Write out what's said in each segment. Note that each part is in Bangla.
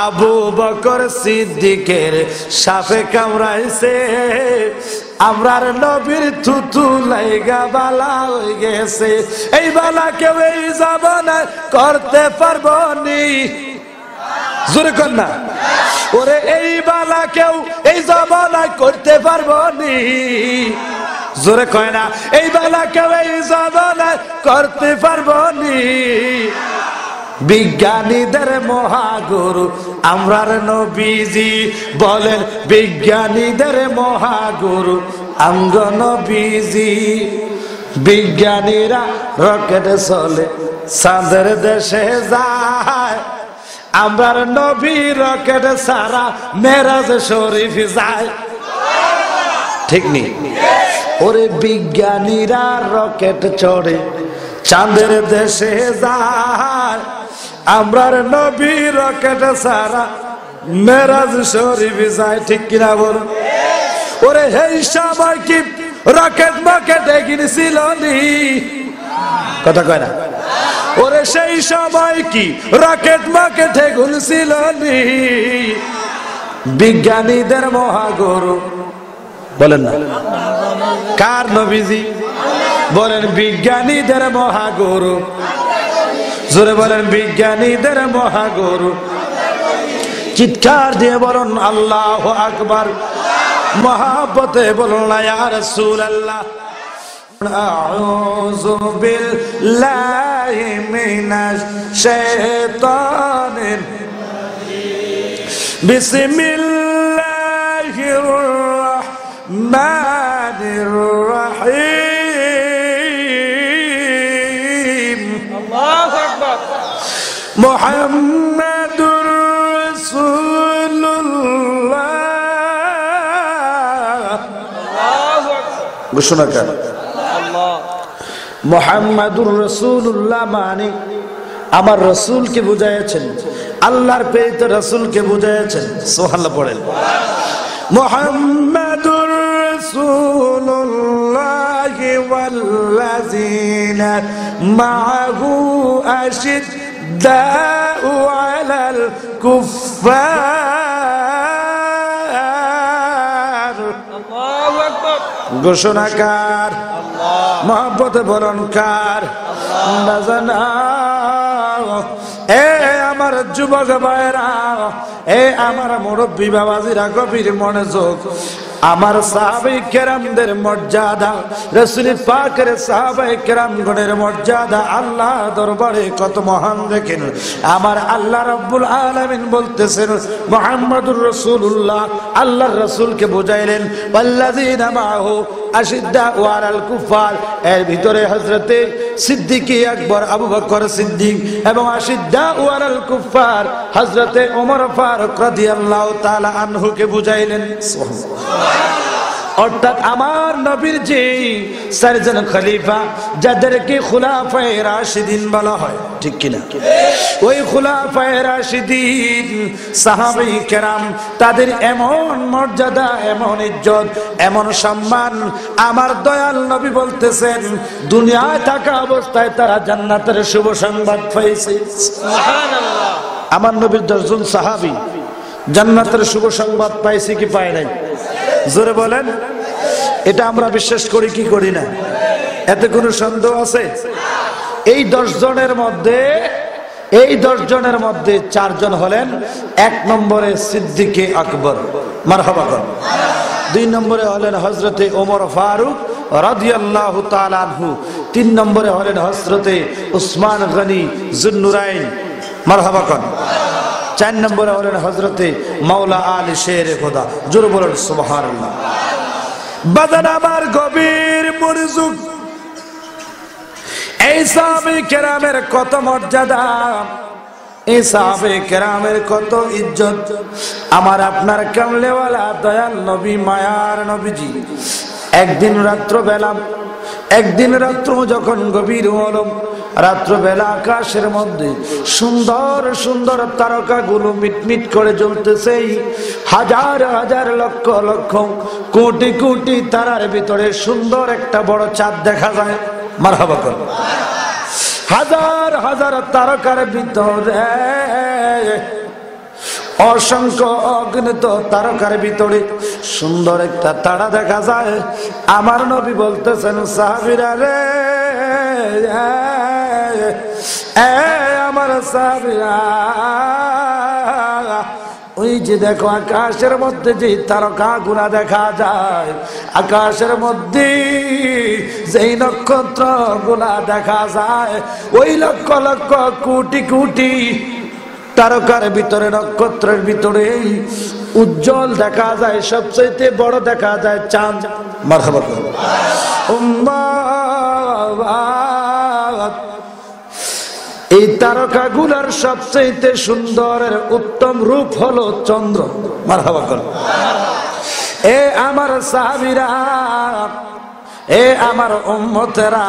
আবু বকর সিদ্দিকের সাপে কামড়াইছে, আমরার নবীর থুথু লাইগা বালা হয়ে গেছে। এই বালা কেউ এই জামানায় করতে পারবো নি, জোরে কর না। ওরে এই বালা কেউ এই জামানায় করতে পারবো নি, জোরে কয় না। এই বালা কেউ এই জামানায় করতে পারবো নি। বিজ্ঞানীদের মহাগুরু আমরার নবীজি, বলেন বিজ্ঞানীদের মহাগুরু আমগ নবীজি। বিজ্ঞানীরা রকেটে চলে, চাঁদের দেশে যায়, আমরার নবী রকেট সারা মেরাজ শরীফ যায়, ঠিক নেই? ওরে বিজ্ঞানীরা রকেট চড়ে চাঁদের দেশে যায়, আমরার নবী রকেট সারা মেরাজ শরীফ যায়, ঠিক কিনা বল? ওরে এই সময় কি রকেট মকেট এগিয়েছিল নি? কথা কয় না। ওরে সেই সময় কি রকেট মকেটে ঘুরছিল নি? বিজ্ঞানীদের মহাগুরু বলেন না, কার নবীজি? বলেন বিজ্ঞানীদের মহাগুরু, জোরে বলেন বিজ্ঞানীদের মহাগুরু। চিৎকার দিয়ে বলুন আল্লাহু আকবার, মহাব্বতে বলুন না ইয়া রাসূলুল্লাহ। আউযু বিল্লাহি মিনাশ শাইতানির বিসমিল্লাহির রাহমানির রাহিম। আল্লাহু আকবার। মুহাম্মাদুর রাসূলুল্লাহ। আল্লাহু আকবার। ঘোষণা কর মুহাম্মাদুর রাসূলুল্লাহ মানে আমার রাসূলকে বুঝাইছেন, আল্লাহর প্রেরিত রাসূলকে বুঝাইছেন। সুবহানাল্লাহ পড়েন। মুহাম্মাদুর রাসূলুল্লাহ ওয়াল্লাযিনা মাআহু আশিদ্দাউ আলাল কুফফার। আল্লাহু আকবার। ঘোষণাকার মহব্বতে বলুন কার? এ আমার যুবক ভাইরা, এ আমার মুরব্বী বাবাজিরা, গভীর মনোযোগ। আমার সাহাবায়ে কেরামদের মর্যাদা, রাসূল পাকের সাহাবায়ে কেরামগণের মর্যাদা আল্লাহ দরবারে কত মহান দেখেন। আমার আল্লাহ রাব্বুল আলামিন বলতেছেন মুহাম্মাদুর রাসূলুল্লাহ, আল্লাহর রাসূলকে বুঝাইলেন ওয়াল্লাযিনা মাআহু আশিদ্দাউ আলাল কুফার। এর ভিতরে হযরতে সিদ্দিক আকবর আবু বকর সিদ্দিক এবং আশিদ্দাউ আলাল কুফার হযরতে ওমর ফারুক রাদিয়াল্লাহু তাআলা আনহুকে বুঝাইলেন। সুবহানাল্লাহ। অর্থাৎ আমার নবীর যে চারজন খলিফা, যাদেরকে খুলাফায়ে রাশিদিন বলা হয়, ঠিক কিনা? ওই খুলাফায়ে রাশিদিন সাহাবায়ে কেরাম, তাদের এমন মর্যাদা, এমন ইজ্জত, এমন সম্মান, আমার দয়াল নবী বলতেছেন দুনিয়ায় থাকা অবস্থায় তারা জান্নাতের শুভ সংবাদ পাইছে। সুবহানাল্লাহ। আমার নবীর 10 জন সাহাবী জান্নাতের শুভ সংবাদ পাইছে কি পায় নাই? জোরে বলেন। এটা আমরা বিশ্বাস করি কি করি না? এতে কোনো সন্দেহ আছে? এই 10 জনের মধ্যে 4 জন হলেন, 1 নম্বরে সিদ্দিকে আকবর, মারহাবা কর। 2 নম্বরে হলেন হযরতে ওমর ফারুক রাদিয়াল্লাহু তাআলা আনহু। 3 নম্বরে হলেন হযরতে উসমান গনি যুন্নুরাইন, মারহাবা কর। 4 নম্বরে হলেন হযরতে মাওলা আলী শের খোদা। জোরে বলেন সুবহানাল্লাহ। বাজান আমার গভীর মনোযোগ। এই সাহাবায়ে কেরামের কত মর্যাদা, এই সাহাবায়ে কেরামের কত ইজ্জত। আমার আপনার কামলেওয়ালা দয়াল নবী, মায়ার নবীজি একদিন রাত্র যখন গভীর হলো, রাত্রবেলা আকাশের মধ্যে সুন্দর সুন্দর তারকাগুলো মিটমিট করে জ্বলতেছে। হাজার হাজার লক্ষ লক্ষ কোটি কোটি তারার ভিতরে সুন্দর একটা বড় চাঁদ দেখা যায়। মারহাবা কর। হাজার হাজার তারকার ভিতরে অসংখ্য অগণিত তারকার ভিতরে সুন্দর একটা তারা দেখা যায়। আমার নবী বলতেছেন, সাহাবীরা রে, আমার সাহাবীরা, ওই যে দেখো আকাশের মধ্যে যে তারকা গুলা দেখা যায়, আকাশের মধ্যে যেই নক্ষত্র গুলা দেখা যায়, ওই লক্ষ লক্ষ কোটি কোটি তারকার ভিতরে, নক্ষত্রের ভিতরে উজ্জ্বল দেখা যায়, সবচেয়ে বড় দেখা যায় চাঁদ। মারহাবা উম্মাহ। এই তারকা গুলার সবচেয়ে সুন্দরের উত্তম রূপ হলো চন্দ্র। মারহাবা করো। এ আমার সাহাবীরা, এ আমার উম্মতেরা,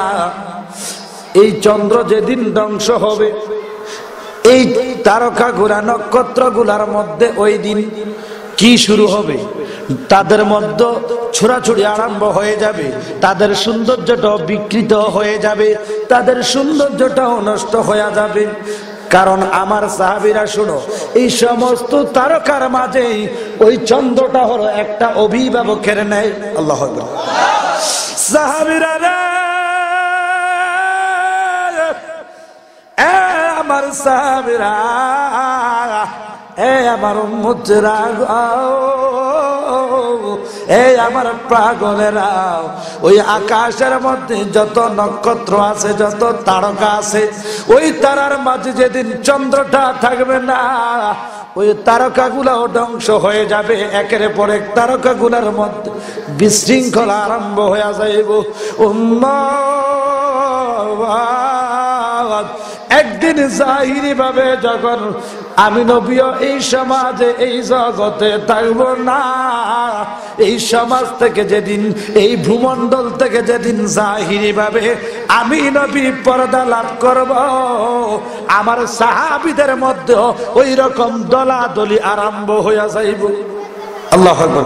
এই চন্দ্র যেদিন ধ্বংস হবে, এই তারকা গুলা, নক্ষত্র গুলার মধ্যে ওই দিন কি শুরু হবে? তাদের মধ্যে ছোড়াছুড়ি আরম্ভ হয়ে যাবে, তাদের সৌন্দর্যটাও বিকৃত হয়ে যাবে, তাদের সৌন্দর্যটাও নষ্ট হয়ে যাবে। কারণ আমার সাহাবীরা শুনো, এই সমস্ত তারকার মাঝেই ওই চন্দ্রটা হলো একটা অভিভাবকের ন্যায়। আল্লাহু আকবার। সাহাবীরা রে, আমার সাহাবীরা, এ আমার উম্মতেরা, এই আমার পাগলেরা, ওই আকাশের মধ্যে যত নক্ষত্র আছে, যত তারকা আছে, ওই তারার মাঝে যেদিন চন্দ্রটা থাকবে না, ওই তারকা গুলাও ধ্বংস হয়ে যাবে। একের পর এক তারকা গুলার মধ্যে বিশৃঙ্খলা আরম্ভ হয়ে যাইব। একদিন জাহিরি ভাবে যখন আমি নবীও এই সমাজে, এই জগতে থাকব না, এই সমাজ থেকে যেদিন, এই ভূমণ্ডল থেকে যেদিন জাহিরি ভাবে আমি নবী পর্দা লাভ করব, আমার সাহাবীদের মধ্যে ওই রকম দলাদলি আরম্ভ হইয়া যাইব। আল্লাহু আকবার।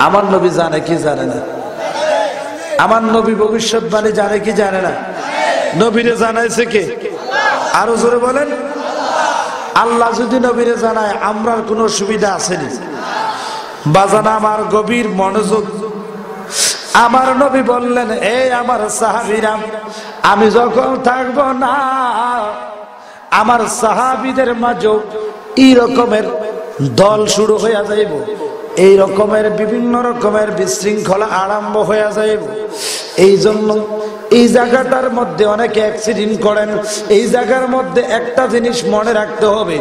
আমার নবী জানে কি জানে না? আমার নবী ভবিষ্যৎবাণী জানে কি জানে না? নবীরে জানাইছে কে? আরো জোরে বলেন। আল্লাহ যদি নবীরে জানায়, আমরা কোনো সুবিধা আসেনি? বাজানা আমার গভীর মনোযোগ। আমার নবী বললেন, এই আমার সাহাবীরা, আমি যখন থাকব না, আমার সাহাবীদের মাঝে এই রকমের দল শুরু হয়ে যাইব, এই রকমের বিভিন্ন রকমের বিশৃঙ্খলা আরম্ভ হয়ে যাইব। এই জন্য এই জায়গাটার মধ্যে অনেকে অ্যাক্সিডেন্ট করেন। এই জায়গার মধ্যে একটা জিনিস মনে রাখতে হবে,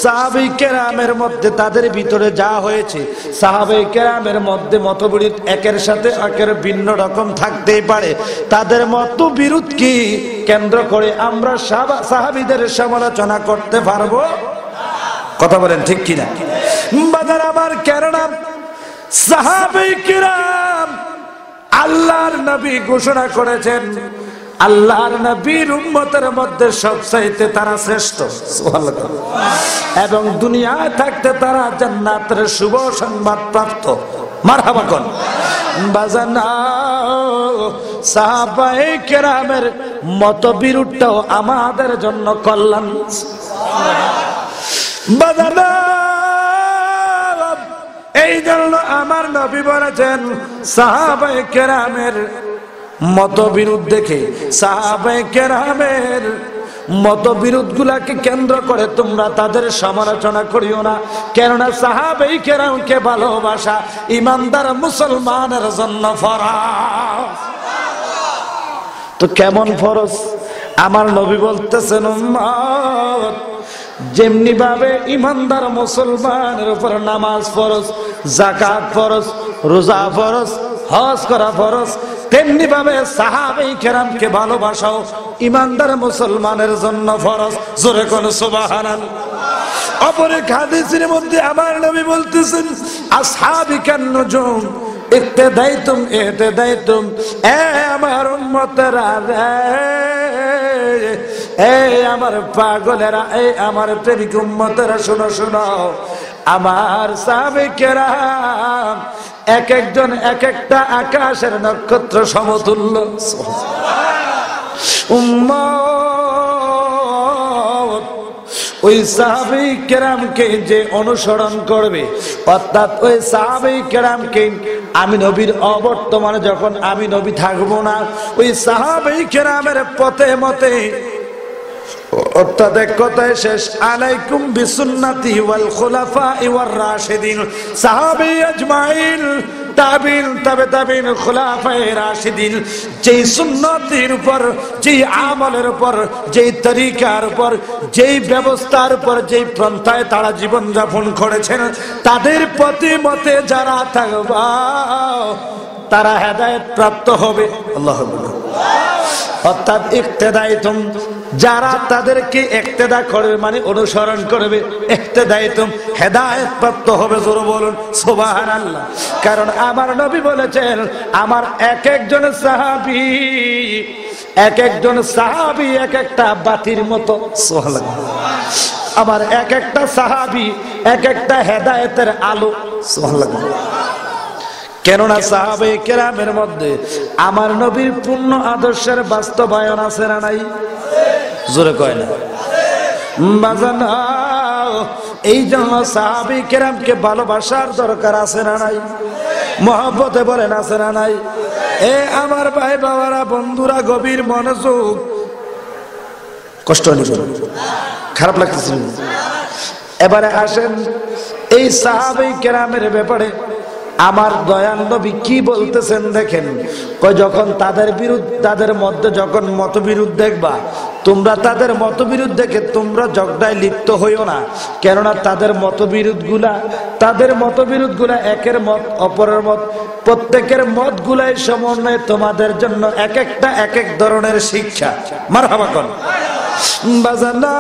সাহাবায়ে কেরামের মধ্যে তাদের ভিতরে যা হয়েছে, সাহাবায়ে কেরামের মধ্যে মতবিরোধ একের সাথে একের ভিন্ন রকম থাকতেই পারে। তাদের মতবিরোধ কি কেন্দ্র করে আমরা সাহাবীদের সমালোচনা করতে পারবো? কথা বলেন ঠিক কিনা? বাজার আমার কেননা সাহাবায়ে কেরাম, আল্লাহর নবী ঘোষণা করেছেন, আল্লাহর নবীর উম্মতের মধ্যে সবচাইতে তারা শ্রেষ্ঠ। সুবহানাল্লাহ। এবং দুনিয়ায় থাকতে তারা জান্নাতের শুভ সংবাদ প্রাপ্ত। মারহাবা কোন বাজানা। সাহাবায়ে কেরামের মতবিরোধটাও আমাদের জন্য কল্যাণ। বাজানা, এই জন্য আমার নবী বলেছেন, সাহাবায়ে কেরামের মতবিরোধ দেখে, সাহাবায়ে কেরামের মতবিরোধ গুলাকে কেন্দ্র করে তোমরা তাদের সমালোচনা করিও না। কেননা সাহাবায়ে কেরামকে ভালোবাসা ইমানদার মুসলমানের জন্য ফরজ। তো কেমন ফরজ? আমার নবী বলতেছেন, উম্মত, যেমনি ভাবে ইমানদার মুসলমানের উপর নামাজ ফরজ, যাকাত ফরজ, রোজা ফরজ, হজ করা ফরজ, তেমনি ভাবে সাহাবায়ে কেরামকে ভালোবাসাও ইমানদার মুসলমানের জন্য ফরজ। জোরে কোন সুবহানাল্লাহ। অপর এক হাদিসের মধ্যে আমার নবী বলতেছেন, আসহাবি কান নুজুম ইক্তাদাইতুম ইহতাদাইতুম। এ আমার উম্মতেরা, এই আমার পাগলেরা, এই আমার প্রেমিক উম্মতেরা, শোনো শোনো, আমার সাহাবায়ে কেরাম এক একজন এক একটা আকাশের নক্ষত্র সমতুল্য। উম্মত, ওই সাহাবায়ে কেরামকে যে অনুসরণ করবে, অর্থাৎ ওই সাহাবায়ে কেরামকে আমি নবীর অবর্তমানে যখন আমি নবী থাকবো না, ওই সাহাবায়ে কেরামের পথে মতে, অর্থাৎ এক কথায় শেষ, আলাইকুম বিসুন্নতি ওয়াল খুলাফা'i ওয়ার রাশিদিন, সাহাবী আজমাইন, তাবিন, তাবেইন, খুলাফায়ে রাশিদিন, যেই সুন্নতের উপর, যেই আমলের উপর, যেই তরিকার উপর, যেই ব্যবস্থার উপর, যেই পন্থায় তারা জীবন যাপন করেছেন, তাদের প্রতি মতে যারা থাকবে তারা হেদায়েত প্রাপ্ত হবে। আল্লাহু আকবার। অর্থাৎ ইক্তেদাইতুম, যারা তাদেরকে ইক্তেদা করবে মানে অনুসরণ করবে, ইক্তেদাইতুম হেদায়েত প্রাপ্ত হবে। জোরে বলুন সুবহানাল্লাহ। কারণ আমার নবী বলেছেন, আমার এক একজন সাহাবী এক একটা বাতির মতো। সুবহানাল্লাহ। আমার এক একটা সাহাবী এক একটা হেদায়েতের আলো। সুবহানাল্লাহ। কেননা সাহাবায়ে কেরামের মধ্যে আমার নবীর পূর্ণ আদর্শের বাস্তবায়ন আছে না নাই? জোরে কয় না বাজান। এই জন্য সাহাবায়ে কেরামকে ভালোবাসার দরকার আছে না নাই? মহব্বতে বলেন আছে না নাই? এ আমার ভাই বাবারা, বন্ধুরা, গভীর মনোযোগ। কষ্ট নিবেন, খারাপ লাগতেছে। এবারে আসেন এই সাহাবায়ে কেরামের ব্যাপারে আমার দয়াল নবী কি বলতেছেন দেখেন। যখন তাদের মধ্যে যখন মতবিরোধ দেখবা, তোমরা তাদের মতবিরোধ দেখে তোমরা ঝগড়ায় লিপ্ত হইও না। কেননা তাদের মতবিরোধ গুলা একের মত অপরের মত, প্রত্যেকের মত গুলাই সমন্বয়ে তোমাদের জন্য এক একটা এক এক ধরনের শিক্ষা। মারহাবা কোন বাজানো।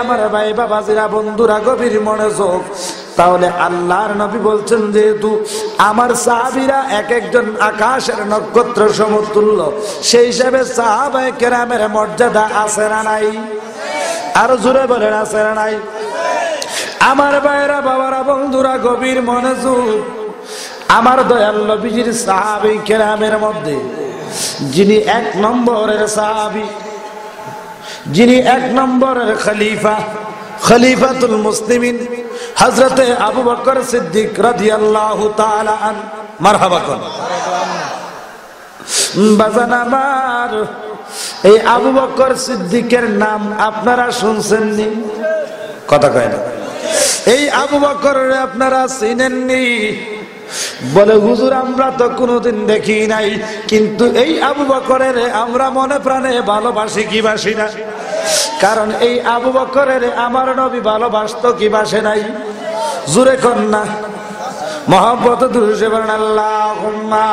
আমার ভাই বাবাজিরা, বন্ধুরা, গভীর মনোযোগ। তাহলে আল্লাহর নবী বলছেন, যেহেতু আমার সাহাবীরা এক একজন আকাশের নক্ষত্র সমতুল্য, সেই হিসাবে সাহাবায়ে কেরামের মর্যাদা আছে না নাই? আর জোরে বলেন আছে না নাই? আমার ভাইরা, বাবারা, বন্ধুরা, গভীর মনোযোগ। আমার দয়াল নবীজির সাহাবায়ে কেরামের মধ্যে যিনি এক নম্বরের সাহাবী, যিনি এক নম্বরের খলিফাতুল মুসলিমিন, হযরতে আবু বকর সিদ্দিক রাদিয়াল্লাহু তাআলা আন। মারহাবা কোন বাজান আমার। এই আবু বকর সিদ্দিকের নাম আপনারা শুনছেননি? কথা কয় না। এই আবু বকরের আপনারা চিনেননি? বলে হুজুর আমরা তো কোনোদিন দেখি নাই, কিন্তু এই আবু বকরের আমরা মনে প্রাণে ভালোবাসি কি বাসি না? কারণ এই আবু বকরের আমার নবী ভালোবাসতো কি বাসে নাই? জোরে কোন না মহব্বত দুরূদে বলেন আল্লাহুম্মা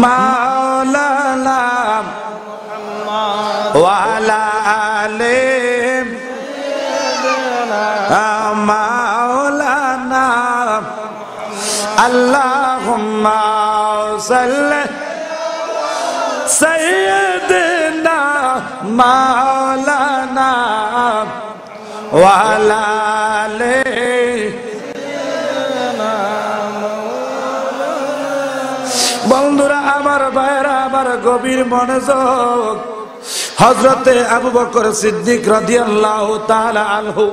মাওলানা ওয়া আলা আলি মাওলানা আল্লাহুম্মা সাল্লি সাইয়্যিদিনা মাওলানা ওয়া আলা আলি। বন্ধুরা আমার, ভাইরা আমার, গভীর মনোযোগ। হযরতে আবু বকর সিদ্দিক রাদিয়াল্লাহু তাআলা আনহু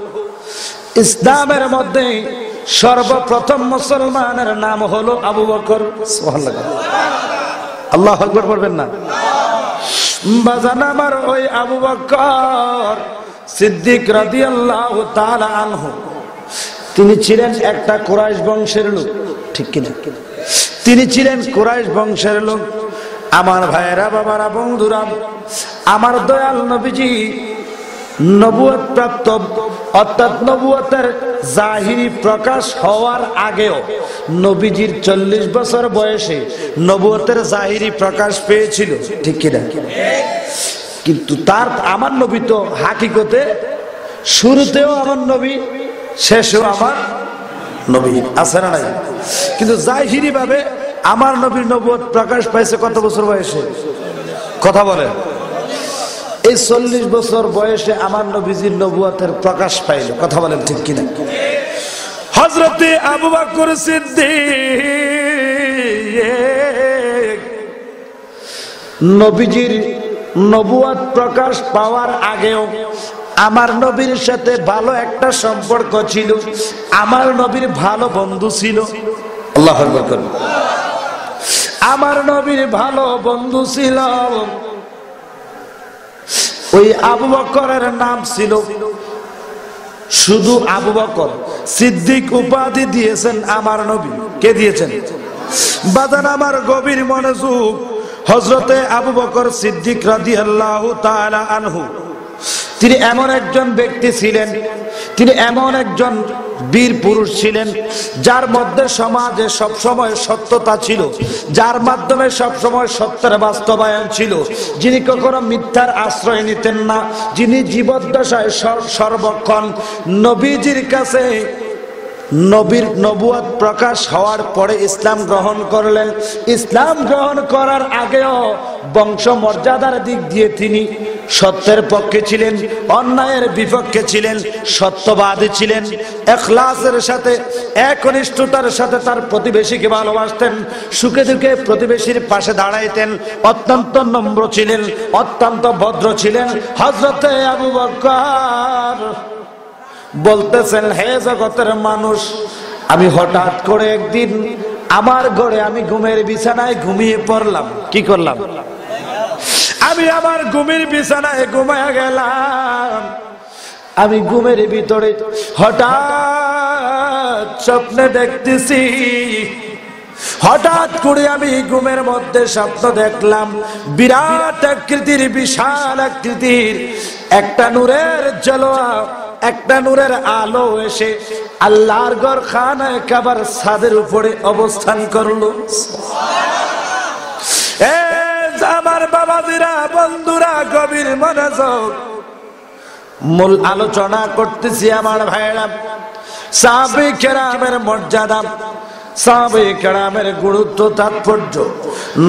ইসলামের মধ্যে সর্বপ্রথম মুসলমানের নাম হলো আবু বকর। সুবহানাল্লাহ। আল্লাহু আকবার বলবেন না বাজান আমার। ওই আবু বকর সিদ্দিক রাদিয়াল্লাহু তাআলা আনহু তিনি ছিলেন একটা কুরাইশ বংশের লোক, ঠিক কিনা? তিনি ছিলেন কুরাইশ বংশের লোক। আমার ভাইয়েরা, বাবারা, বন্ধুরা, আমার দয়াল নবীজি নবুয়ত প্রাপ্ত, অর্থাৎ নবুয়তের জাহিরি প্রকাশ হওয়ার আগেও নবীজির 40 বছর বয়সে নবুয়তের জাহিরি প্রকাশ পেয়েছিল, ঠিক কিনা? কিন্তু আমার নবী তো হাকিকতে শুরুতেও আমার নবী, শেষেও আমার নবী, আছে না নাই? কিন্তু জাহিরি ভাবে আমার নবীর নবুয়ত প্রকাশ পাইছে কত বছর বয়সে? কথা বলেন। এই 40 বছর বয়সে আমার নবীজির নবুয়তের প্রকাশ পাইল। কথা বলেন ঠিক কিনা? হযরতে আবু বকর সিদ্দিক নবীজির নবুয়ত প্রকাশ পাওয়ার আগেও আমার নবীর সাথে ভালো একটা সম্পর্ক ছিল, আমার নবীর ভালো বন্ধু ছিল। আল্লাহু আকবার। আমার নবীর ভালো বন্ধু ছিল, ওই আবু বকরের নাম ছিল শুধু আবু বকর। সিদ্দিক উপাধি দিয়েছেন আমার নবী। কে দিয়েছেন? বাজান আমার গভীর মনোযোগ, হযরতে আবু বকর সিদ্দিক রাদিয়াল্লাহু তাআলা আনহু, তিনি এমন একজন ব্যক্তি ছিলেন, তিনি এমন একজন বীর পুরুষ ছিলেন যার মধ্যে সমাজে সবসময় সত্যতা ছিল, যার মাধ্যমে সবসময় সত্যের বাস্তবায়ন ছিল, যিনি কখনো মিথ্যার আশ্রয় নিতেন না, যিনি জীবদ্দশায় সর্বক্ষণ নবীজির কাছে নবীর নবুয়ত প্রকাশ হওয়ার পরে ইসলাম গ্রহণ করলেন। ইসলাম গ্রহণ করার আগেও বংশ মর্যাদার দিক দিয়ে তিনি সত্যের পক্ষে ছিলেন, অন্যায়ের বিপক্ষে ছিলেন, সত্যবাদী ছিলেন, ইখলাসের সাথে একনিষ্ঠতার সাথে তার প্রতিবেশীকে ভালোবাসতেন, সুখে দুঃখে প্রতিবেশীর পাশে দাঁড়াইতেন, অত্যন্ত নম্র ছিলেন, অত্যন্ত ভদ্র ছিলেন। হযরতে আবু বকর বলতেছেন, হে জগতের মানুষ, আমি হঠাৎ করে একদিন আমার ঘরে আমি ঘুমের বিছানায় ঘুমিয়ে পড়লাম। কি করলাম? আমি আমার ঘুমের বিছানায় ঘুমায়া গেলাম। আমি ঘুমের ভিতরে হঠাৎ স্বপ্নে দেখতেছি, হঠাৎ করে আমি ঘুমের মধ্যে স্বপ্ন দেখলাম, বিরাট আকৃতির, বিশাল আকৃতির একটা নূরের জলোয়া, একটা নূরের আলো এসে আল্লাহর ঘর খানায়ে কাবার ছাদের উপরে অবস্থান করলো। আমার বাবাজিরা, বন্ধুরা, গভীর মনোযোগ, মূল আলোচনা করতেছি আমার ভাইরা। সাহাবায়ে কেরামের মর্যাদা, সাহাবায়ে কেরামের গুরুত্ব, তাৎপর্য,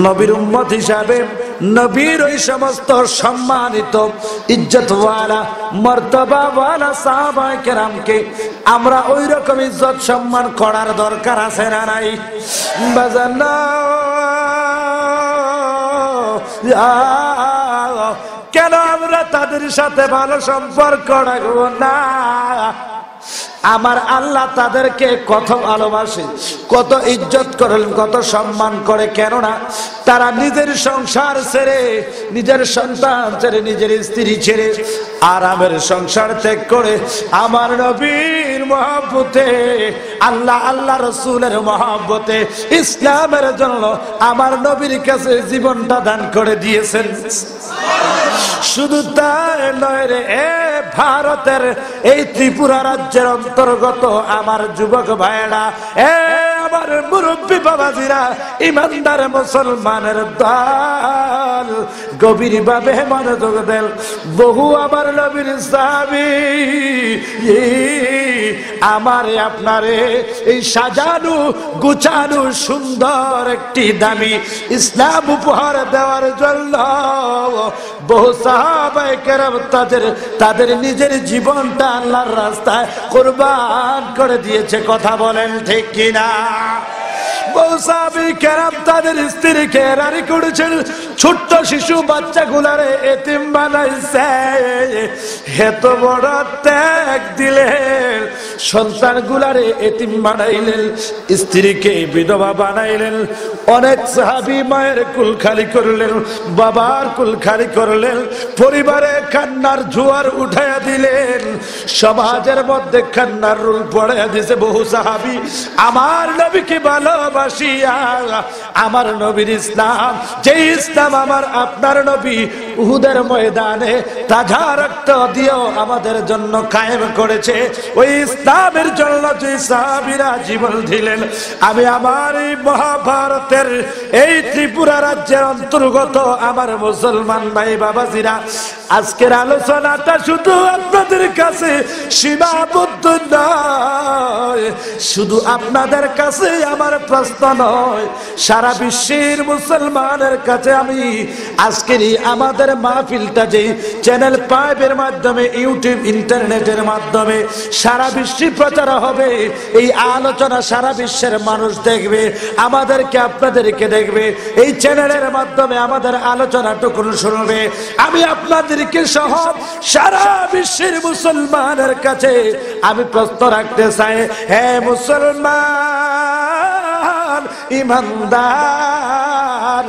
নবীর উম্মত হিসাবে নবীর ওই সমস্ত সম্মানিত ইজ্জতওয়ালা মর্তবাওয়ালা সাহাবায়ে কেরামকে আমরা ওই রকম ইজ্জত সম্মান করার দরকার আছে না নাই? বাজানো কেন আমরা তাদের সাথে ভালো সম্পর্ক রাখবো না? আমার আল্লাহ তাদেরকে কত ভালোবাসে, কত ইজ্জত করেন, কত সম্মান করে। কেননা তারা নিজের সংসার ছেড়ে, নিজের সন্তান ছেড়ে, নিজের স্ত্রী ছেড়ে আরামের সংসার ত্যাগ করে আমার নবীর মহব্বতে, আল্লাহ রাসূলের মহব্বতে, ইসলামের জন্য আমার নবীর কাছে জীবনটা দান করে দিয়েছেন। শুধু তাই নয় রে, ভারতের এই ত্রিপুরা রাজ্যের অন্তর্গত আমার যুবক ভাইরা, আমার মুরব্বী বাবাজিরা, ইমানদার মুসলমানের দল, গভীর ভাবে মনোযোগ দেন। বহু আমার নবীর সাহাবী আমারে আপনারে এই সাজানো গুছানো সুন্দর একটি দামি ইসলাম উপহার দেওয়ার জন্য বহু সাহাবায়ে কেরাম তাদের নিজের জীবনটা আল্লাহর রাস্তায় কুরবান করে দিয়েছে। কথা বলেন ঠিক কিনা? বহু সাহাবায়ে কেরাম তাদের স্ত্রীকে রানী করেছেন, ছোট্ট শিশু বাচ্চাগুলারে এতিম বানাইছে, এত বড় ত্যাগ দিলেন, সন্তানগুলারে এতিম বানাইলেন, স্ত্রীকে বিধবা বানাইলেন। অনেক সাহাবী মায়ের কুল খালি করলেন, বাবার কুল খালি করলেন, পরিবারে কান্নার জোয়ার উঠাইয়া দিলেন, সমাজের মধ্যে কান্নার রুল পড়াইয়া দিয়েছে। বহু সাহাবী আমার নবীকে ভালোবাসিয়া, আমার নবীর ইসলাম, যে ইসলাম আমার আপনার নবী উহুদের ময়দানে তাজা রক্ত দিয়েও আমাদের জন্য কায়েম করেছে, ওই ইসলামের জন্য যে সাহাবীরা জীবন দিলেন, আমি আমার এই মহাভারতের এই ত্রিপুরা রাজ্যের অন্তর্গত আমার মুসলমান ভাই বাবাজিরা, আজকের আলোচনাটা শুধু আপনাদের কাছে সীমাবদ্ধ নয়, শুধু আপনাদের কাছে আমার প্রশ্ন নয়, সারা বিশ্বের মুসলমানের কাছে আমি আজকের আমাদের আমাদের মাহফিলটা যেই চ্যানেল 5 এর মাধ্যমে, ইউটিউব, ইন্টারনেটের মাধ্যমে সারা বিশ্বে প্রচার হবে, এই আলোচনা সারা বিশ্বের মানুষ দেখবে, আমাদেরকে আপনাদেরকে দেখবে, এই চ্যানেলের মাধ্যমে আমাদের আলোচনাটুকু শুনবে। আমি আপনাদেরকে সহ সারা বিশ্বের মুসলমানের কাছে আমি প্রশ্ন রাখতে চাই, হে মুসলমান ইমানদার,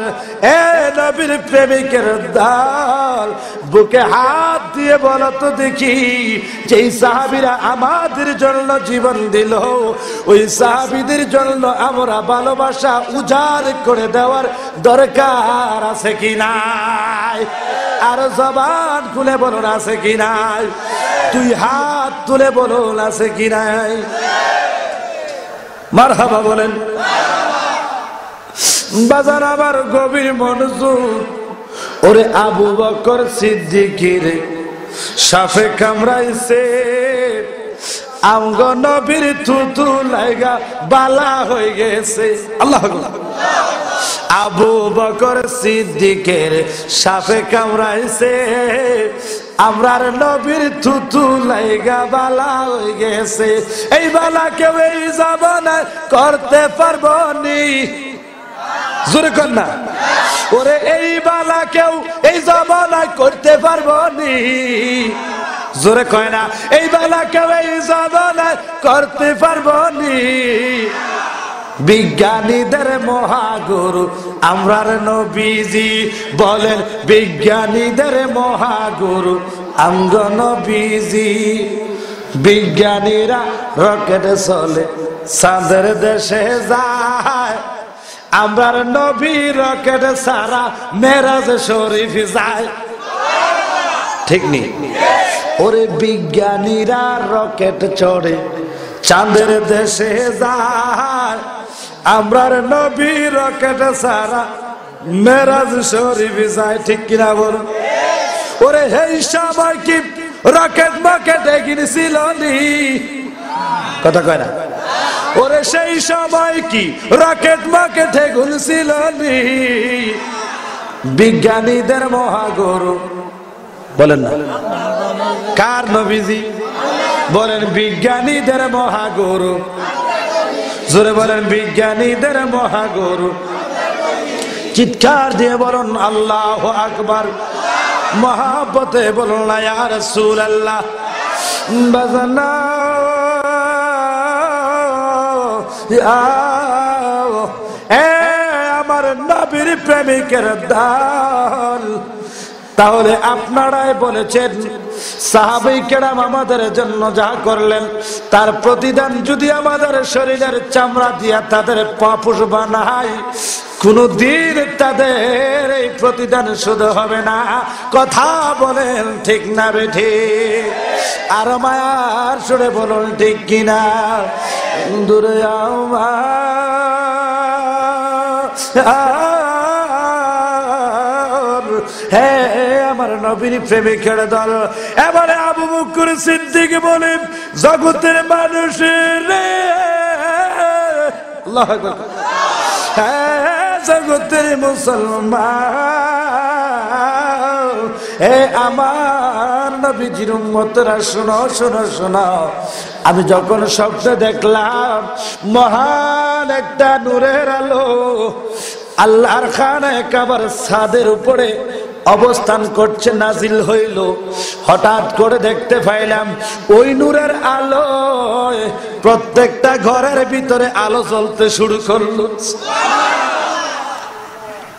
এ নবীর প্রেমিকের দল, বুকে হাত দিয়ে বলো তো দেখি, যেই সাহাবীরা আমাদের জন্য জীবন দিল, ওই সাহাবীদের জন্য আমরা ভালোবাসা উজাড় করে দেওয়ার দরকার আছে কি নাই? আর জবান খুলে বলুন আছে কি নাই? তুই হাত তুলে বলুন আছে কি নাই? মারহাবা বলেন। বাজার আবার গভীর মনোযোগ, ওরে আবু বকর সিদ্দিকের সাফে কামড়াইছে, আমগো নবীর থুতু লাগা বালা হয়ে গেছে। আল্লাহু আকবার। আবু বকর সিদ্দিকের সাফে কামড়াইছে, আমরার নবীর থুতু লাগা বালা হয়ে গেছে। এই বালা কেউ এই জামানায় করতে পারবো নি? জোরে কর না। ওরে এই বালা কেউ এই জামানায় করতে পারবো নি? জোরে কয় না। এই বালা কেউ এই জামানায় করতে পারবো নি? বিজ্ঞানীদের মহাগুরু আমরার নবীজি বলেন, বিজ্ঞানীদের মহাগুরু আমগো নবীজি। বিজ্ঞানীরা রকেটে চলে, চাঁদের দেশে যায়, আমরার নবী রকেট সারা মেরাজ শরীফ যায়। ঠিক নি? ওরে বিজ্ঞানীরা রকেট চড়ে চাঁদের দেশে যায়, আমরার নবী রকেট সারা মেরাজ শরীফ যায়। ঠিক কিনা বলুন? ওরে এই সময় কি রকেট মাকেটে গিয়েছিল নি? কথা কয় না। ওরে সেই সময় কি রকেট মাকেটে গুলছিল নি? বিজ্ঞানীদের মহাগুরু বলেন না, কার নবীজি? বলেন বিজ্ঞানীদের মহাগুরু। জোরে বলেন বিজ্ঞানীদের মহাগুরু। চিৎকার দিয়ে বলুন আল্লাহু আকবার। মহাব্বতে বলুন না ইয়া রাসূলুল্লাহ। বাজানা আমার নবীর প্রেমিকের দল, তাহলে আপনারাই বলেছেন সাহাবায়ে কেরাম আমাদের জন্য যা করলেন তার প্রতিদান যদি আমাদের শরীরের চামড়া দিয়া তাদের পাপুষ বানাই, কোনদিন তাদের এই প্রতিদান শুধু হবে না। কথা বলেন ঠিক না বেঠি? আর মায়ার সুরে বলুন ঠিক কিনা? দূরে হে আমার নবীর প্রেমিকের দল। এবারে আবু বকর সিদ্দিক বলেন, জগতের মানুষের রে, আল্লাহু আকবার, হ্যাঁ জগতের মুসলমান, হে আমার নবীজির উম্মতরা শোনো শোনো শোনো। আমি যখন স্বপ্নে দেখলাম মহান একটা নূরের আলো আল্লাহর খানায়ে কাবার ছাদের উপরে অবস্থান করছে, নাজিল হইল, হঠাৎ করে দেখতে পাইলাম ওই নূরের আলোয় প্রত্যেকটা ঘরের ভিতরে আলো জ্বলতে শুরু করলো।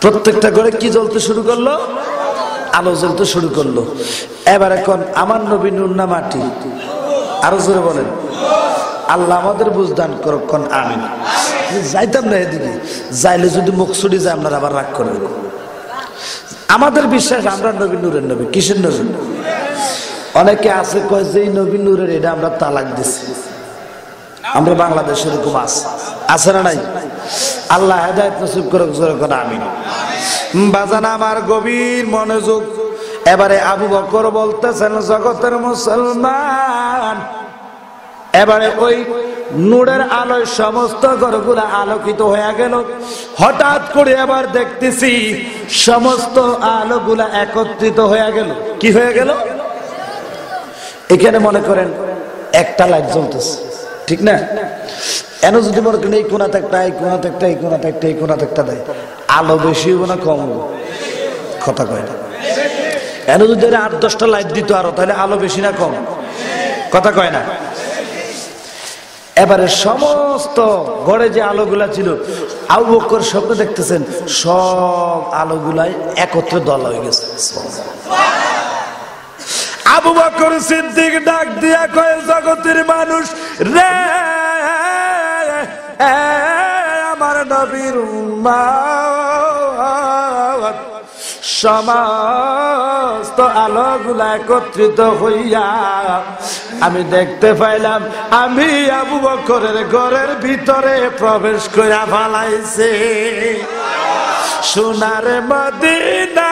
প্রত্যেকটা ঘরে কি জ্বলতে শুরু করলো? আলো জ্বলতে শুরু করলো। এবার এখন আমার নবী নূর না মাটি? আরো জোরে বলেন। আল্লাহ আমাদের বুঝদান করুক, আমিন। যাইতাম না এদিকে, যাইলে যদি মুখসুড়ি যায় আপনারা আবার রাগ করবেন। আমাদের বিশ্বাস আমরা নবী নূরের নবী। কিসের নবী? অনেকে আছে কয় যে এই নবী নূরের, এটা আমরা তালাক দিছি। আমরা বাংলাদেশে এরকম আছে না নাই? আল্লাহ হেদায়েত নসিব করুক, জোরে করে আমিন। বাজান আমার গভীর মনোযোগ। এবারে আবু বকর বলতেছেন, জগতের মুসলমান, এবারে ওই নূরের আলোয় সমস্ত ঘরগুলা আলোকিত হয়ে গেল। হঠাৎ করে এবার দেখতেছি সমস্ত আলোগুলা একত্রিত হয়ে গেল। কি হয়ে গেল? এখানে মনে করেন একটা লাইট জ্বলতেছে, ঠিক না? এন যদি মনে করেন এই কোনাতে একটা, এই কোনাতে একটা, এই কোনাতে একটা, এই কোনাতে একটা দেয়, আলো বেশি হবো না কম হবো? কথা কয় না। এন যদি 8-10টা লাইট দিত আরো, তাহলে আলো বেশি না কম? কথা কয় না। এবারে সমস্ত ঘরে যে আলোগুলা ছিল, আবু বকর স্বপ্নে দেখতেছেন সব আলোগুলাই একত্রে দল হয়ে গেছে। আবু বকর সিদ্দিক ডাক দিয়া কয়, জগতের মানুষ রে, আমার নবীর উম্মত, সমস্ত আলোগুলা একত্রিত হইয়া আমি দেখতে পাইলাম আমি আবু বকরের ঘরের ভিতরে প্রবেশ কইরা ফালাইছে। সোনার মদিনা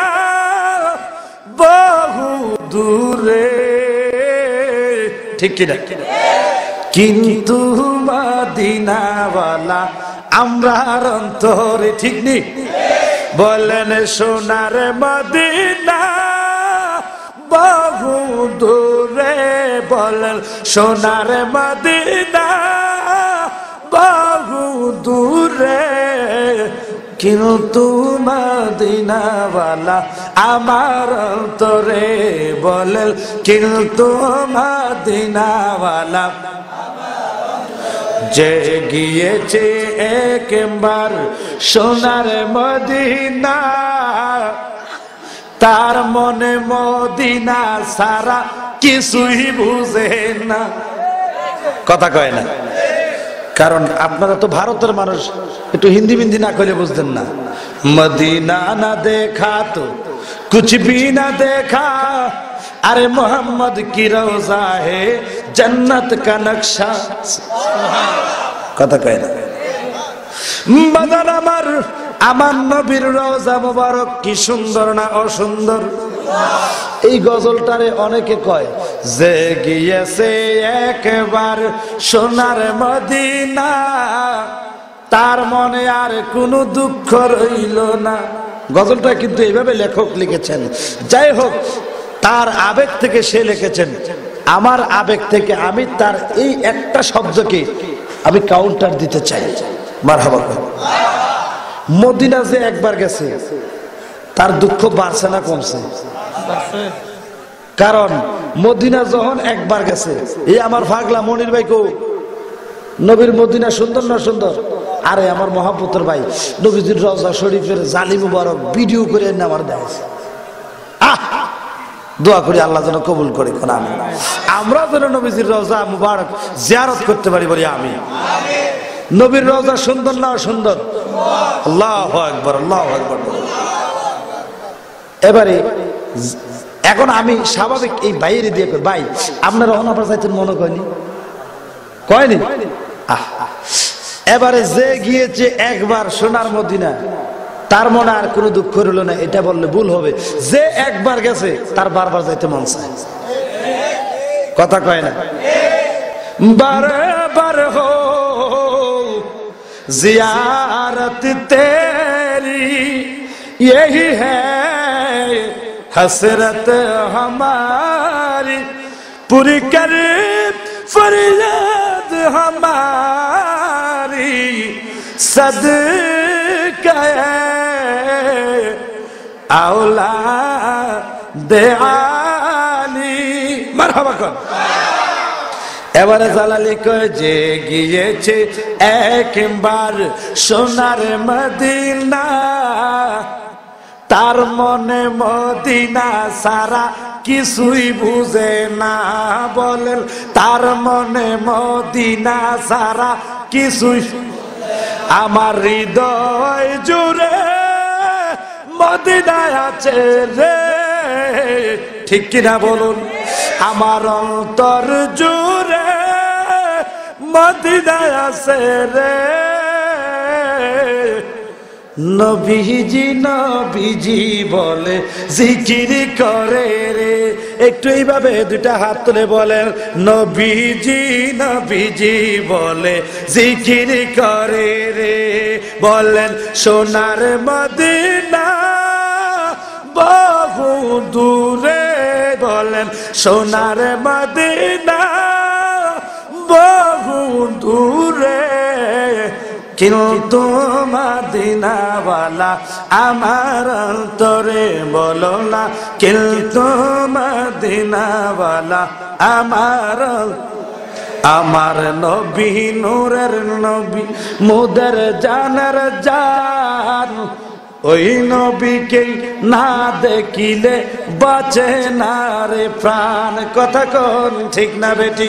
বহু দূরে, ঠিক কিনা? কিন্তু মদিনাওয়ালা আমরার অন্তরে, ঠিক নি? বলেন সোনার মদিনা বহু দূরে, বলেন সোনার মদিনা বহু দূরে, কিন্তু মদিনাওয়ালা আমার অন্তরে, বলেন কিন্তু মদিনাওয়ালা। যে গিয়েছে একবার সোনার মদিনা, তার মনে মদিনা সারা কিছুই বুঝে না। কথা কয় না। কারণ আপনারা তো ভারতের মানুষ, একটু হিন্দি বিন্দি না করলে বুঝতেন না। মদিনা না দেখা তো কুছ ভি না দেখা, আরে মোহাম্মদ কি রওজা হে জন্নত কা নকশা। কথা কয় না। বাজার আমার নবীর রওজা মুবারক কি সুন্দর না অসুন্দর? এই গজলটারে অনেকে কয় যে গিয়েছে একবার সোনার মদিনা, তার মনে আর কোনো দুঃখ রইল না। গজলটা কিন্তু এইভাবে লেখক লিখেছেন। যাই হোক, তার আবেগ থেকে সে লিখেছেন, আমার আবেগ থেকে আমি তার এই একটা শব্দকে আমি কাউন্টার দিতে চাই। মারহাবা। মদিনা যে একবার গেছে তার দুঃখ বাড়ছে না কমছে? কারণ মদিনা যখন একবার গেছে, এই আমার পাগলা মনির ভাই কো, নবীর মদিনা সুন্দর না সুন্দর? আরে আমার মহাপুত্র ভাই নবীজির রওজা শরীফের জালি মুবারক ভিডিও করে আমার দেখাইছে। দোয়া করি আল্লাহ যেন কবুল করে। আমরা যেন নবীজির রওজা মুবারক জিয়ারত করতে পারি, বলি আমি। নবীর রওজা সুন্দর না সুন্দর? আল্লাহু আকবার, আল্লাহু আকবার। এবারে এখন আমি স্বাভাবিক এই বাইরে দিয়ে কই, ভাই আপনারা অনাবার যাইতেন মনে কয়নি? কয়নি? এবারে যে গিয়েছে একবার সোনার মদিনা, তার মনে আর কোনো দুঃখ রইল না, এটা বললে ভুল হবে। যে একবার গেছে তার বারবার যাইতে মন চায়। কথা কয় না? বারবার হো জিয়ারত তেরি यही है हसरत हमारी, पूरी कर फरियाद हमारी, सदका औलाद आली। मरहबा कर। এবারে জালালি কয় যে গিয়েছে একবার সোনার মদিনা, তার মনে মদিনা সারা কিছুই বুঝে না। বলেন তার মনে মদিনা সারা কিছুই। আমার হৃদয় জুড়ে মদিনায় আছে রে, ঠিক কিনা বলুন? আমার অন্তর জুড়ে মদিনায় আছে রে, নবীজি নবীজি বলে জিকির করে রে। একটু এইভাবে দুইটা হাত তুলে বলেন, নবীজি নবীজি বলে জিকির করে রে। বলেন সোনার মদিনা বহু দূরে, বলেন সোনার মদিনা বহু দূরে, কিন্তু মদিনাওয়ালা আমার অন্তরে, বলো না কিন্তু মদিনাওয়ালা আমার। আমার নবী নূরের নবী মুদের জানের জান, ওই নবীকে না দেখিলে বাঁচে না রে প্রাণ। কথা কোন ঠিক না বেটি?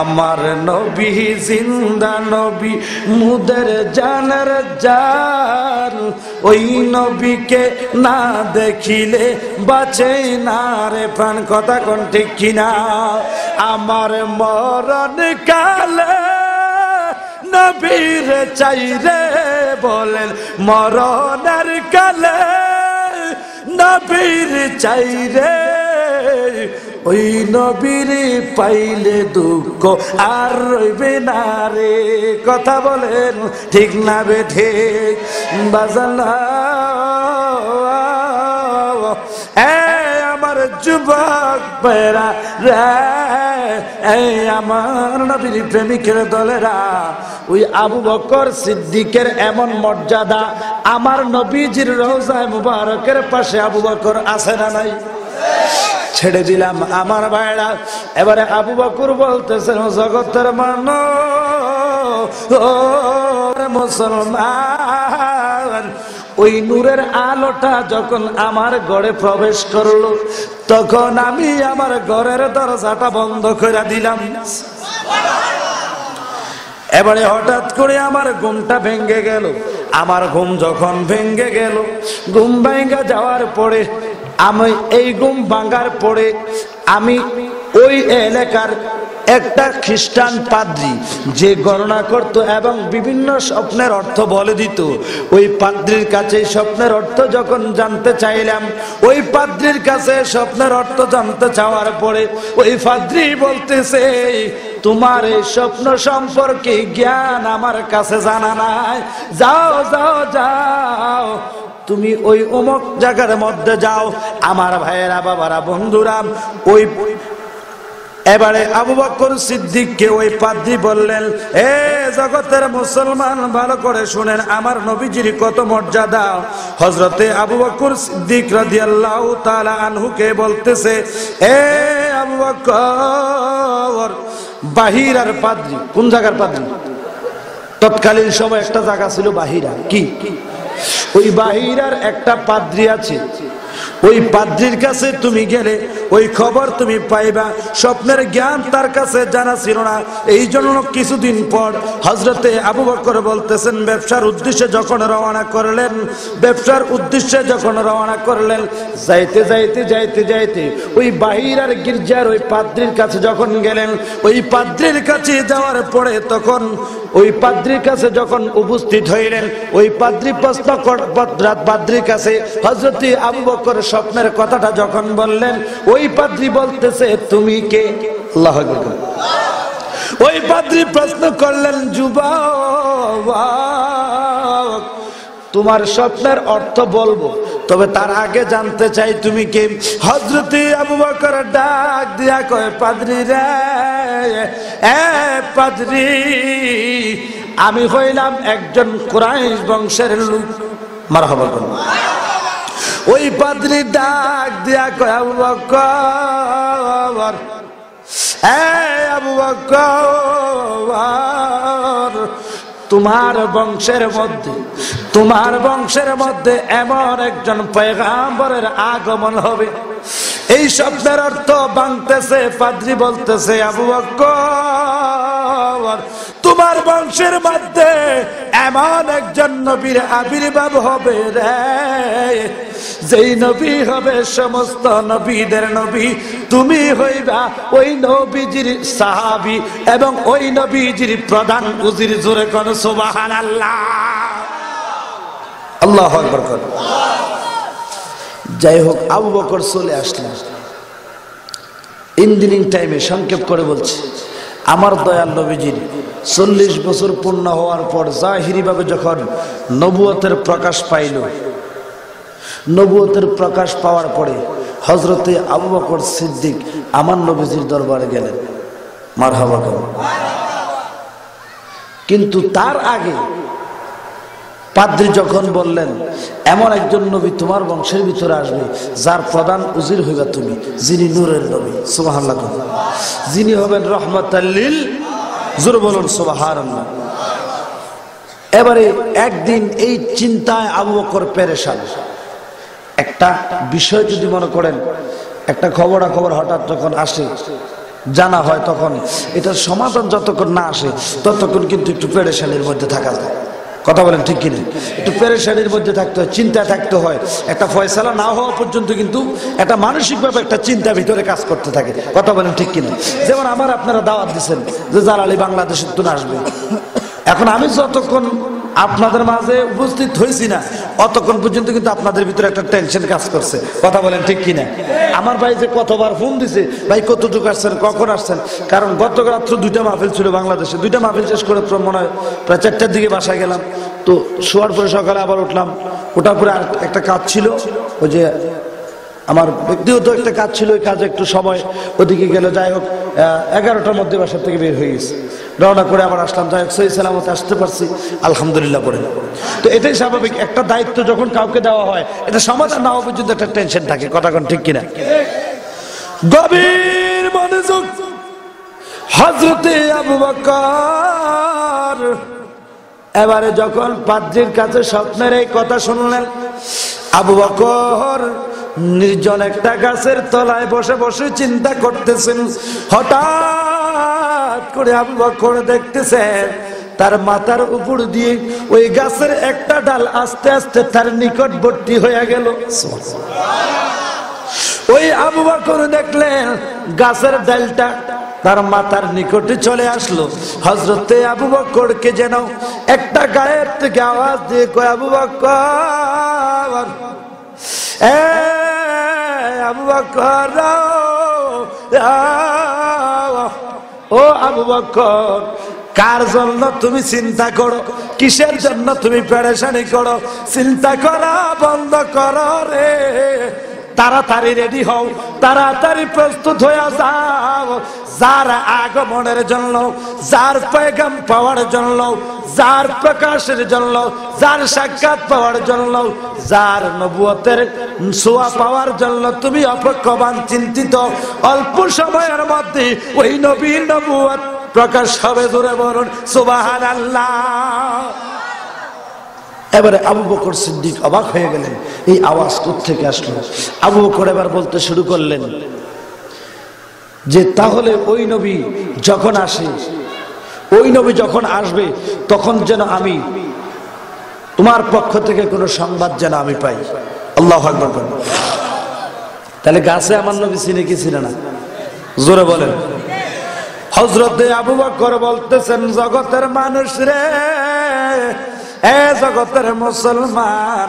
আমার নবী জিন্দা নবী মুদের জানের জান, ওই নবীকে না দেখিলে বাঁচে না রে প্রাণ। কথা কোন ঠিক কিনা? আমার মরণ কালে নবীর চাইরে, বলেন মরণের কালে নবীর চাইরে, ওই নবীর পাইলে দুঃখ আর রইবে না রে। কথা বলেন ঠিক না বেঠিক? বাজালা আমার যুবক বেড়া রে, আমার নবীর প্রেমিকের দলেরা, ওই আবু বকর সিদ্দিকের এমন মর্যাদা, আমার নবীজির রওজায়ে মুবারকের পাশে আবু বকর আছে না নাই? ছেড়ে দিলাম আমার ভাইরা। এবারে আবু বকর বলতেছেন, জগতের মানুষ মুসলমান, ওই নূরের আলোটা যখন আমার ঘরে প্রবেশ করলো, তখন আমি আমার ঘরের দরজাটা বন্ধ করে দিলাম। এবারে হঠাৎ করে আমার ঘুমটা ভেঙে গেল। আমার ঘুম যখন ভেঙে গেল, ঘুম ভেঙে যাওয়ার পরে আমি এই ঘুম ভাঙার পরে আমি ওই এলাকার একটা খ্রিস্টান পাদ্রী যে গণনা করত এবং বিভিন্ন স্বপ্নের অর্থ বলে দিত, ওই পাদ্রীর কাছে স্বপ্নের অর্থ যখন জানতে চাইলাম, ওই পাদ্রীর কাছে স্বপ্নের অর্থ জানতে চাওয়ার পরে ওই পাদ্রী বলতেছে, তোমার এই স্বপ্ন সম্পর্কে জ্ঞান আমার কাছে জানা নাই, যাও যাও যাও তুমি ওই অমুক জায়গার মধ্যে যাও। আমার ভাইয়েরা, বাবারা, বন্ধুরা, ওই এবারে আবু বকর সিদ্দিককে ওই পাদ্রী বললেন, এ জগতের মুসলমান ভালো করে শুনেন, আমার নবীজির কত মর্যাদা। হযরতে আবু বকর সিদ্দিক রাদিয়াল্লাহু তাআলা আনহুকে বলতেছে, এ আবু বকর, বাহিরার পাদ্রী। কোন জায়গার পাদ্রী? তৎকালীন সময় একটা জায়গা ছিল বাহিরা। কি? ওই বাহিরার একটা পাদ্রী আছে, ওই পাদ্রীর কাছে তুমি গেলে ওই খবর তুমি পাইবা। স্বপ্নের জ্ঞান তার কাছে জানা ছিল না। এই জন্য কিছুদিন পর হযরতে আবু বকর বলতেছেন, ব্যবসার উদ্দেশ্যে যখন রওনা করলেন, যাইতে যাইতে যাইতে যাইতে ওই বাহিরার গির্জার ওই পাদ্রীর কাছে যখন গেলেন, ওই পাদ্রীর কাছে যাওয়ার পরে তখন ওই পাদ্রীর কাছে যখন উপস্থিত হইলেন, ওই পাদ্রী প্রশ্ন পাদ্রীর কাছে হযরতে আবু বকর স্বপ্নের কথাটা যখন বললেন, ওই পাদ্রী বলতেছে, তুমি কে? আল্লাহু আকবার। ওই পাদ্রী প্রশ্ন করলেন, যুবক, তোমার স্বপ্নের অর্থ বলবো, তবে তার আগে জানতে চাই তুমি কে? হযরতে আবু বকর ডাক দিয়া কয়, পাদ্রী রে, পাদ্রী, আমি হইলাম একজন কুরাইশ বংশের লোক। মারহাবা। ওই পাদ্রী ডাক দিয়া কয়, আবু বকর, আবু বকর, তোমার বংশের মধ্যে এমন একজন পয়গাম্বরের আগমন হবে। এই শব্দের অর্থ বাংতেছে, পাদ্রী বলতেছে, আবু বকর, তোমার বংশের মধ্যে এমন একজন নবীর আবির্ভাব হবে রে, যেই নবী হবে সমস্ত নবীদের নবী। তুমি হইবা ওই নবীজির সাহাবী এবং ওই নবীজির প্রধান উজির। জোরে কোন সুবহানাল্লাহ। আল্লাহু আকবার করেন। যাই হোক, আবু বকর চলে আসলেন। ইন্ডিনিং টাইমে সংক্ষেপ করে বলছি, আমার দয়াল নবীজির 40 বছর পূর্ণ হওয়ার পর জাহিরি ভাবে যখন নবুয়তের প্রকাশ পাইল, নবুয়তের প্রকাশ পাওয়ার পরে হযরতে আবু বকর সিদ্দিক আমার নবীজির দরবারে গেলেন। মারহাবা। কিন্তু তার আগে পাদ্রী যখন বললেন, এমন একজন নবী তোমার বংশের ভিতরে আসবে যার প্রধান উজির হইবা তুমি, যিনি নূরের নবী, সুবহানাল্লাহ, যিনি হবেন রহমাতাল লিল, জোরে বলুন সুবহানাল্লাহ। এবারে একদিন এই চিন্তায় আবু বকর পেরেশান। একটা বিষয় যদি মনে করেন, একটা খবরাখবর হঠাৎ যখন আসে, জানা হয়, তখন এটার সমাধান যতক্ষণ না আসে ততক্ষণ কিন্তু একটু পেরেশানির মধ্যে থাকা যায়। কথা বলেন ঠিক কিনা? একটু পেরেশানির মধ্যে থাকতে হয়, চিন্তা থাকতে হয়। একটা ফয়সালা না হওয়া পর্যন্ত কিন্তু একটা মানসিকভাবে একটা চিন্তা ভিতরে কাজ করতে থাকে। কথা বলেন ঠিক কিনা? যেমন আমার আপনারা দাওয়াত দিচ্ছেন যে জালালি বাংলাদেশের তো আসবে, এখন আমি যতক্ষণ আপনাদের মাঝে উপস্থিত হয়েছি না অতক্ষণ পর্যন্ত কিন্তু আপনাদের ভিতরে একটা টেনশন কাজ করছে। কথা বলেন ঠিক কিনা? আমার ভাই যে কতবার ফোন দিছে, ভাই কতটুকু আসছেন, কখন আসছেন, কারণ গত রাত্র 2টা মাহফিল ছিল বাংলাদেশে, 2টা মাহফিল শেষ করে মনে হয় প্রায় 4টার দিকে বাসায় গেলাম। তো শোয়ার পরে সকালে আবার উঠলাম, ওটার পরে আর একটা কাজ ছিল, ওই যে আমার ব্যক্তিগত একটা কাজ ছিল, ওই কাজে একটু সময় ওদিকে গেল। যাই হোক 11টার মধ্যে বাসার থেকে বের হয়ে গেছে, রওনা করে আবার আসলাম। যাই হোক সহি সালামতে আসতে পারছি, আলহামদুলিল্লাহ পড়ে। তো এটাই স্বাভাবিক, একটা দায়িত্ব যখন কাউকে দেওয়া হয় এটা সমাধান না হওয়া পর্যন্ত একটা টেনশন থাকে। কথা কোন ঠিক কিনা? গভীর মনোযোগ। হযরতে আবু বকর এবারে যখন পাদ্রীর কাছে স্বপ্নের এই কথা শুনলেন, আবু বকর নির্জন একটা গাছের তলায় বসে বসে চিন্তা করতেছেন। হঠাৎ করে আবু বকর দেখতেছেন তার মাথার উপর দিয়ে ওই গাছের একটা ডাল আস্তে আস্তে তার নিকটবর্তী হয়ে গেল। ওই আবু বকর দেখলেন গাছের ডালটা তার মাথার নিকটে চলে আসলো। হযরতে আবু বকরকে যেন একটা গায়ের থেকে আওয়াজ দিয়ে কয়, আবু বকর, আবু বকর, ও আবু বকর, কার জন্য তুমি চিন্তা করো, কিসের জন্য তুমি পেরেশানি করো? চিন্তা করা বন্ধ করো রে, তাড়াতাড়ি রেডি হও, তাড়াতাড়ি প্রস্তুত হয়ে যাও। যার আগমনের জন্য, যার পয়গাম পাওয়ার জন্য, যার প্রকাশের জন্য, যার সাক্ষাৎ পাওয়ার জন্য, যার নবুয়তের ছোঁয়া পাওয়ার জন্য তুমি অপেক্ষমান, চিন্তিত। অল্প সময়ের মধ্যে ওই নবীর নবুয়ত প্রকাশ হবে। জোরে বলুন সুবহানাল্লাহ। এবারে আবু বকর সিদ্দিক অবাক হয়ে গেলেন, এই আওয়াজ কোত্থেকে আসলো? আবু বকর এবার বলতে শুরু করলেন যে তাহলে ওই নবী যখন আসে, ওই নবী যখন আসবে তখন যেন আমি তোমার পক্ষ থেকে কোনো সংবাদ যেন আমি পাই। আল্লাহু আকবার। তাহলে গাছে আমার নবী চিনে কি চিনে না? জোরে বলেন। হযরতে আবু বকর বলতেছেন, জগতের মানুষ রে, এ জগতের মুসলমান।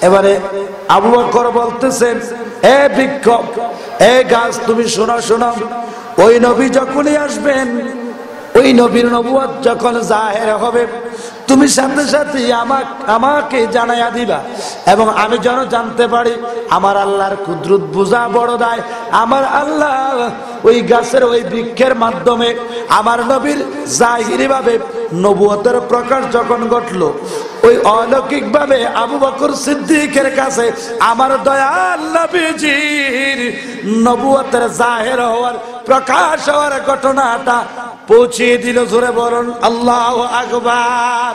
এবারে আবু বকর বলতেছেন, এ বৃক্ষ, এ গাছ, তুমি শোনো শোনো, ওই নবী যখনই আসবেন, ওই নবীর নবুয়ত যখন জাহের হবে, তুমি সাথে সাথে আমাকে জানাইয়া দিবা, এবং আমি যেন জানতে পারি আমার আল্লাহর কুদরত বুঝা বড় দায়। আমার আল্লাহ ওই গাছের, ওই বৃক্ষের মাধ্যমে আমার নবীর জাহিরি ভাবে নবুয়তের প্রকাশ যখন ঘটলো, ওই অলৌকিক ভাবে আবু বকর সিদ্দিকের কাছে আমার দয়াল নবীজির নবুয়তের জাহের হওয়ার, প্রকাশ হওয়ার ঘটনাটা পৌঁছিয়ে দিল। জোরে বলুন আল্লাহু আকবার।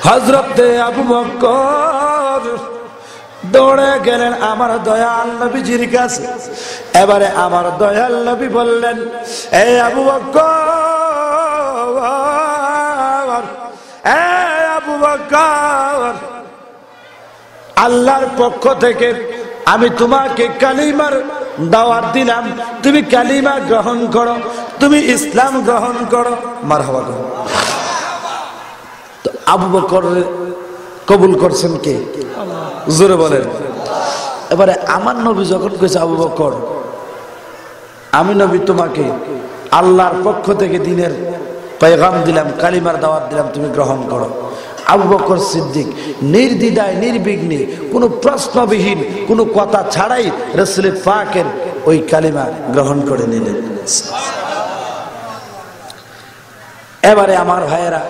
হযরতে আবু বকর দৌড়ে গেলেন আমার দয়াল নবীজির কাছে। এবারে আমার দয়াল নবী বললেন, এ আবু বকর, এ আবু বকর, আল্লাহর পক্ষ থেকে আমি তোমাকে কালিমার দাওয়াত দিলাম, তুমি কালিমা গ্রহণ করো। তুমি ইসলাম গ্রহণ করো। মারহাবা করো। তো আবু বকর কবুল করছেন কে? জোরে বলেন। এবারে আমার নবী যখন কইছে আবু বকর আমি নবী তোমাকে আল্লাহর পক্ষ থেকে দ্বীনের পেগাম দিলাম, কালিমার দাওয়াত দিলাম, তুমি গ্রহণ করো। আবু বকর সিদ্দিক নির্দ্বিধায় নির্বিঘ্নে কোনো প্রশ্নবিহীন কোনো কথা ছাড়াই রাসূল পাকের ওই কালিমা গ্রহণ করে নিলেন। এবারে আমার ভাইয়েরা,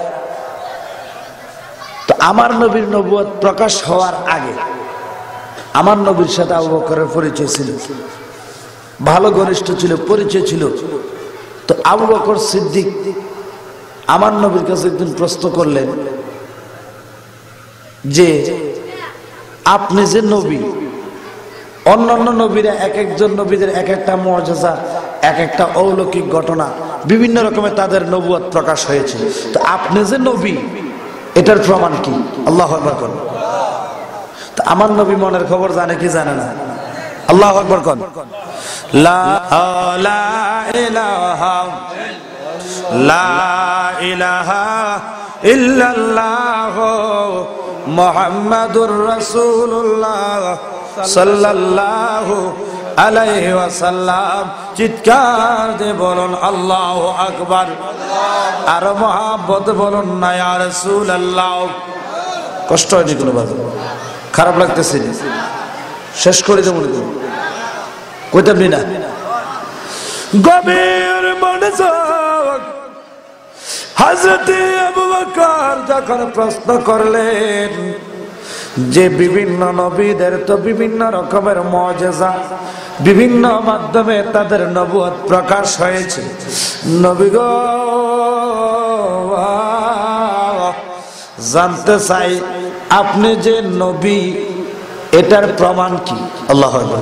তো আমার নবীর নবুয়ত প্রকাশ হওয়ার আগে আমার নবীর সাথে আবু বকরের পরিচয় ছিল, ভালো ঘনিষ্ঠ ছিল, পরিচয় ছিল। তো আবু বকর সিদ্দিক আমার নবীর কাছে একদিন প্রশ্ন করলেন যে আপনি যে নবী, অন্যান্য নবীরা এক একজন নবীদের এক একটা মুআজিজা, এক একটা অলৌকিক ঘটনা, বিভিন্ন রকমের তাদের নবুয়ত প্রকাশ হয়েছে, তো আপনি যে নবী এটার প্রমাণ কি? আল্লাহু আকবার কোন। তো আমার নবী মনের খবর জানে কি জানে না? আল্লাহু আকবার কোন। লা ইলাহা লা ইলাহা ইল্লাল্লাহ মুহাম্মাদুর রাসূলুল্লাহ সাল্লাল্লাহু আলাইহি ওয়াসাল্লাম। চিৎকার দিয়ে বলুন আল্লাহু আকবার। আর মহব্বত বলুন না ইয়া রাসূলুল্লাহ। কষ্ট হয়নি কোনো বাজে? খারাপ লাগতেছে? শেষ করে দেব না, কইতাম না। গভীর মনোযোগ। হযরত আবু বকর যখন প্রশ্ন করলেন যে বিভিন্ন নবীদের তো বিভিন্ন রকমের মুআজিজা, বিভিন্ন মাধ্যমে তাদের নবুয়ত প্রকাশ হয়েছে, নবী গো জানতে চাই আপনি যে নবী এটার প্রমাণ কি? আল্লাহু আকবার।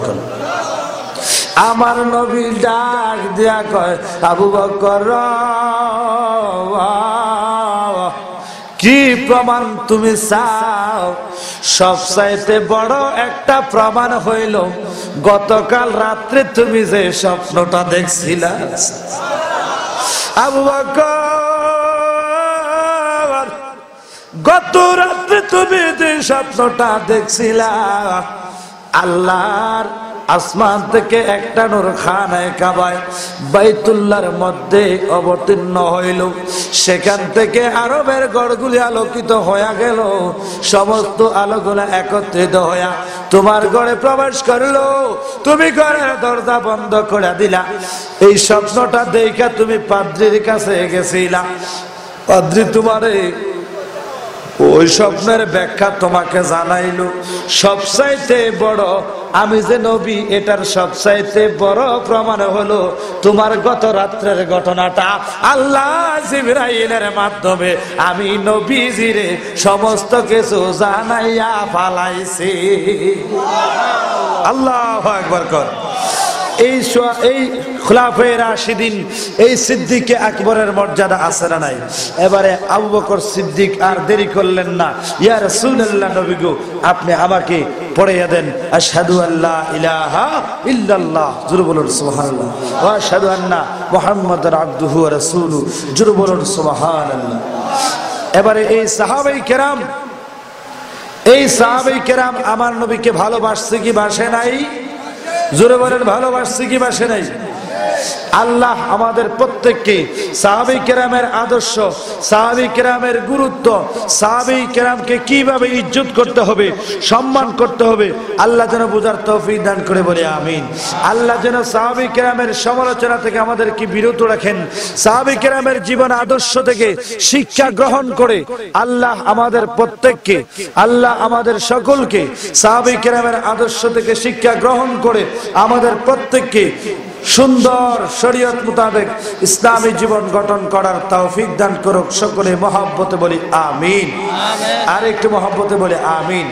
আমার নবী ডাক দিয়া কয় আবু বকর কি প্রমাণ তুমি চাও? সবচাইতে বড় একটা প্রমাণ হইল গতকাল রাত্রে তুমি যে স্বপ্নটা দেখছিলা। আবু বকর গত রাত্রে তুমি যে স্বপ্নটা দেখছিলা, আল্লাহর আসমান থেকে একটা নূর খানায়ে কাবায় বাইতুল্লাহর মধ্যে অবতীর্ণ হইল, সেখান থেকে আরবের গড়গুলি আলোকিত হয়ে গেল, সমস্ত আলোগুলা একত্রিত হইয়া তোমার ঘরে প্রবেশ করলো, তুমি ঘরের দরজা বন্ধ করে দিলা। এই স্বপ্নটা দেখা তুমি পাদ্রীর কাছে গেছিলা, পাদ্রী তোমারে ওই স্বপ্নের ব্যাখ্যা তোমাকে জানাইলো। সবচাইতে বড় আমি যে নবী এটার সবচাইতে বড় প্রমাণ হলো তোমার গত রাত্রের ঘটনাটা আল্লাহ জিবরাইলের মাধ্যমে আমি নবীজিরে সমস্ত কিছু জানাইয়া ফালাইছি। আল্লাহু আকবার কর। এই খুলাফায়ে রাশিদিন, এই সিদ্দিকে আকবরের মর্যাদা আছে না নাই? এবারে আবু বকর সিদ্দিক আর দেরি করলেন না, ইয়া রাসূলুল্লাহ নবী গো আপনি আমাকে পড়িয়ে দেন আশহাদু আল্লা ইলাহা ইল্লাল্লাহ, জোরে বলুন সুবহানাল্লাহ, ওয়া আশহাদু আন্না মুহাম্মাদার আবদুহু ওয়া রাসূলুহু, জোরে বলুন সুবহানাল্লাহ। এবারে এই সাহাবায়ে কেরাম আমার নবীকে ভালোবাসছে কি বাসে নাই? জোরে বলেন ভালোবাসছে কি বাসে নাই? আল্লাহ আমাদের প্রত্যেককে সাহাবায়ে কেরামের আদর্শ, সাহাবায়ে কেরামের গুরুত্ব, সাহাবায়ে কেরামকে কিভাবে ইজ্জত করতে হবে, সম্মান করতে হবে, আল্লাহ যেন বুঝার তৌফিক দান করে, বলে আমিন। আল্লাহ যেন সাহাবায়ে কেরামের সমালোচনা থেকে আমাদেরকে বিরত রাখেন, সাহাবায়ে কেরামের জীবন আদর্শ থেকে শিক্ষা গ্রহণ করে আল্লাহ আমাদের প্রত্যেককে, আল্লাহ আমাদের সকলকে সাহাবায়ে কেরামের আদর্শ থেকে শিক্ষা গ্রহণ করে আমাদের প্রত্যেককে সুন্দর শরীয়ত মোতাবেক ইসলামী জীবন গঠন করার তৌফিক দান করুক। সকলে মহব্বতে বলি আমিন। আর একটু মহব্বতে বলি আমিন।